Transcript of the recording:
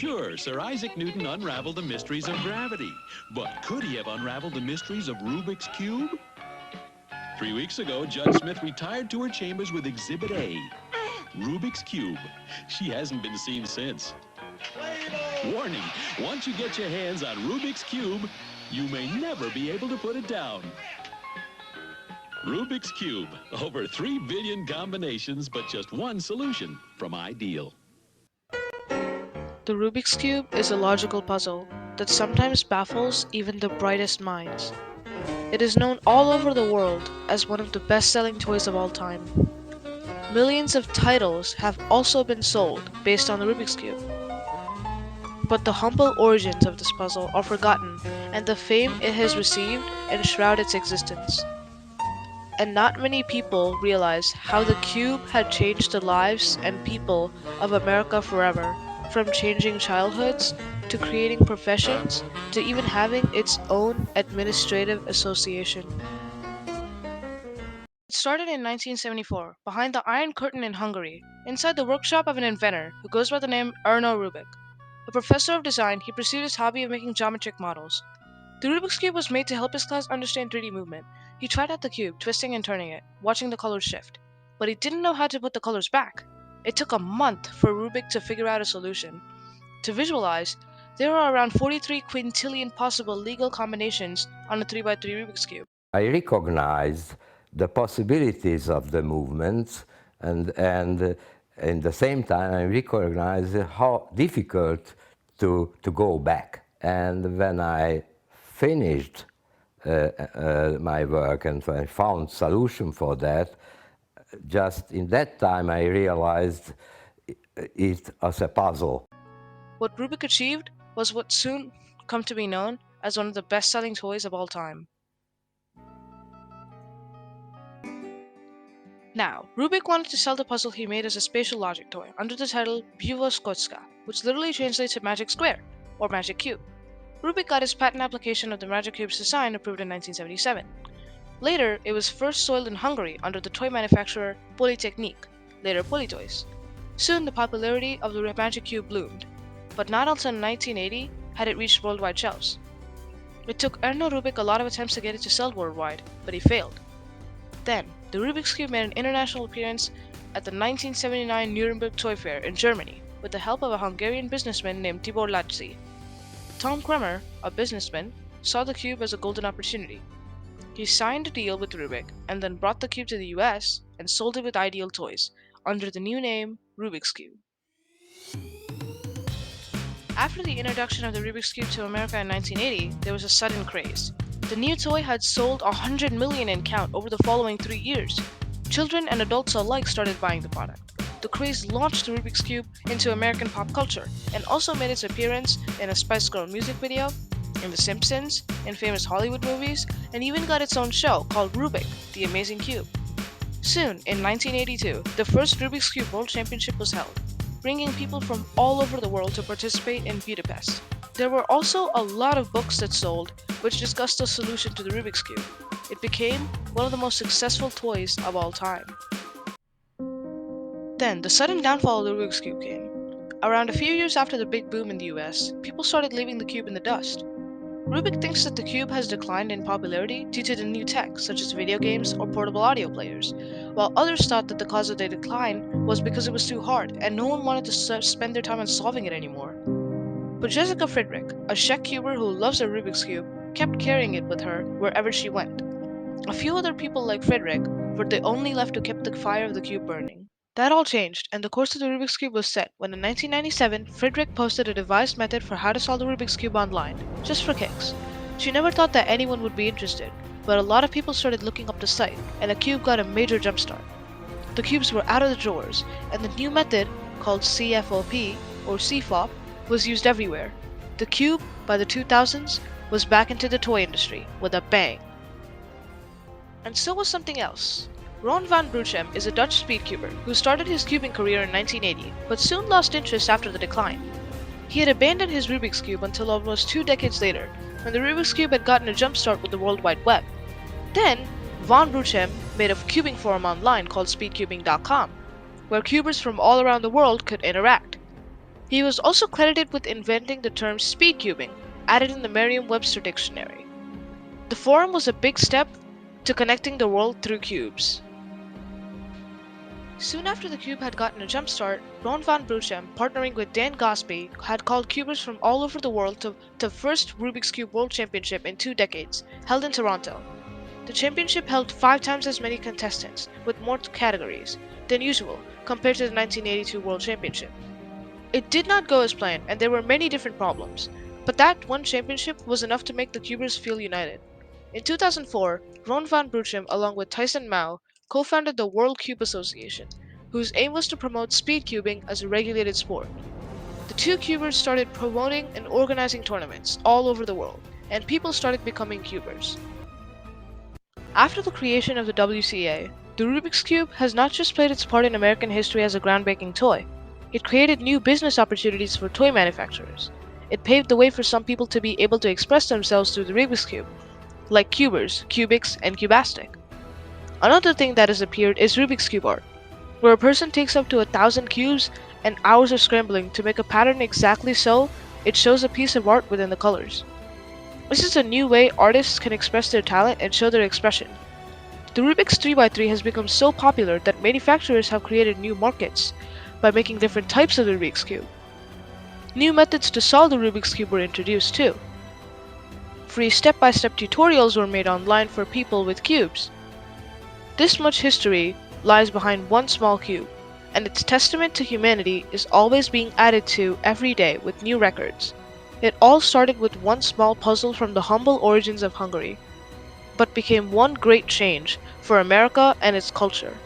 Sure, Sir Isaac Newton unraveled the mysteries of gravity. But could he have unraveled the mysteries of Rubik's Cube? 3 weeks ago, Judge Smith retired to her chambers with Exhibit A, Rubik's Cube. She hasn't been seen since. Warning, once you get your hands on Rubik's Cube, you may never be able to put it down. Rubik's Cube, over 3 billion combinations, but just one solution from ideal. The Rubik's Cube is a logical puzzle that sometimes baffles even the brightest minds. It is known all over the world as one of the best-selling toys of all time. Millions of titles have also been sold based on the Rubik's Cube. But the humble origins of this puzzle are forgotten, and the fame it has received enshroud its existence. And not many people realize how the cube had changed the lives and people of America forever, from changing childhoods to creating professions to even having its own administrative association. It started in 1974, behind the Iron Curtain in Hungary, inside the workshop of an inventor who goes by the name Erno Rubik. A professor of design, he pursued his hobby of making geometric models. The Rubik's Cube was made to help his class understand 3D movement. He tried out the cube, twisting and turning it, watching the colors shift. But he didn't know how to put the colors back. It took a month for Rubik to figure out a solution. To visualize, there are around 43 quintillion possible legal combinations on a 3x3 Rubik's Cube. I recognized the possibilities of the movements, and in the same time I recognized how difficult to go back. And when I finished my work and I found solution for that, just in that time I realized it as a puzzle. What Rubik achieved was what soon come to be known as one of the best-selling toys of all time. Now, Rubik wanted to sell the puzzle he made as a spatial logic toy under the title Bjuvoskotska, which literally translates to Magic Square, or Magic Cube. Rubik got his patent application of the Magic Cube's design approved in 1977. Later, it was first sold in Hungary under the toy manufacturer Polytechnic, later Polytoys. Soon, the popularity of the Magic Cube bloomed, but not until 1980 had it reached worldwide shelves. It took Erno Rubik a lot of attempts to get it to sell worldwide, but he failed. Then, the Rubik's Cube made an international appearance at the 1979 Nuremberg Toy Fair in Germany with the help of a Hungarian businessman named Tibor Lacsi. Tom Kremer, a businessman, saw the cube as a golden opportunity. He signed a deal with Rubik and then brought the cube to the US and sold it with Ideal Toys under the new name Rubik's Cube. After the introduction of the Rubik's Cube to America in 1980, there was a sudden craze. The new toy had sold 100 million in count over the following 3 years. Children and adults alike started buying the product. The craze launched the Rubik's Cube into American pop culture and also made its appearance in a Spice Girl music video, in The Simpsons, in famous Hollywood movies, and even got its own show called Rubik, The Amazing Cube. Soon, in 1982, the first Rubik's Cube World Championship was held, bringing people from all over the world to participate in Budapest. There were also a lot of books that sold which discussed the solution to the Rubik's Cube. It became one of the most successful toys of all time. Then, the sudden downfall of the Rubik's Cube came. Around a few years after the big boom in the US, people started leaving the cube in the dust. Rubik thinks that the cube has declined in popularity due to the new tech, such as video games or portable audio players, while others thought that the cause of the decline was because it was too hard and no one wanted to spend their time on solving it anymore. But Jessica Friedrich, a Czech cuber who loves her Rubik's Cube, kept carrying it with her wherever she went. A few other people like Friedrich were the only left who kept the fire of the cube burning. That all changed, and the course of the Rubik's Cube was set when in 1997, Friedrich posted a devised method for how to solve the Rubik's Cube online, just for kicks. She never thought that anyone would be interested, but a lot of people started looking up the site, and the cube got a major jumpstart. The cubes were out of the drawers, and the new method, called CFOP, or CFOP, was used everywhere. The cube, by the 2000s, was back into the toy industry with a bang. And so was something else. Ron van Bruchem is a Dutch speedcuber who started his cubing career in 1980, but soon lost interest after the decline. He had abandoned his Rubik's Cube until almost 2 decades later, when the Rubik's Cube had gotten a jumpstart with the World Wide Web. Then, Van Bruchem made a cubing forum online called speedcubing.com, where cubers from all around the world could interact. He was also credited with inventing the term speed cubing, added in the Merriam-Webster dictionary. The forum was a big step to connecting the world through cubes. Soon after the cube had gotten a jump start, Ron van Bruchem, partnering with Dan Gosby, had called cubers from all over the world to the first Rubik's Cube World Championship in 2 decades, held in Toronto. The championship held 5 times as many contestants, with more categories, than usual compared to the 1982 World Championship. It did not go as planned, and there were many different problems, but that one championship was enough to make the cubers feel united. In 2004, Ron van Bruchem, along with Tyson Mao, co-founded the World Cube Association, whose aim was to promote speed cubing as a regulated sport. The two cubers started promoting and organizing tournaments all over the world, and people started becoming cubers. After the creation of the WCA, the Rubik's Cube has not just played its part in American history as a groundbreaking toy, it created new business opportunities for toy manufacturers. It paved the way for some people to be able to express themselves through the Rubik's Cube, like cubers, cubics, and cubastic. Another thing that has appeared is Rubik's Cube art, where a person takes up to 1,000 cubes and hours of scrambling to make a pattern exactly so it shows a piece of art within the colors. This is a new way artists can express their talent and show their expression. The Rubik's 3x3 has become so popular that manufacturers have created new markets by making different types of the Rubik's Cube. New methods to solve the Rubik's Cube were introduced too. Free step-by-step tutorials were made online for people with cubes. This much history lies behind one small cube, and its testament to humanity is always being added to every day with new records. It all started with one small puzzle from the humble origins of Hungary, but became one great change for America and its culture.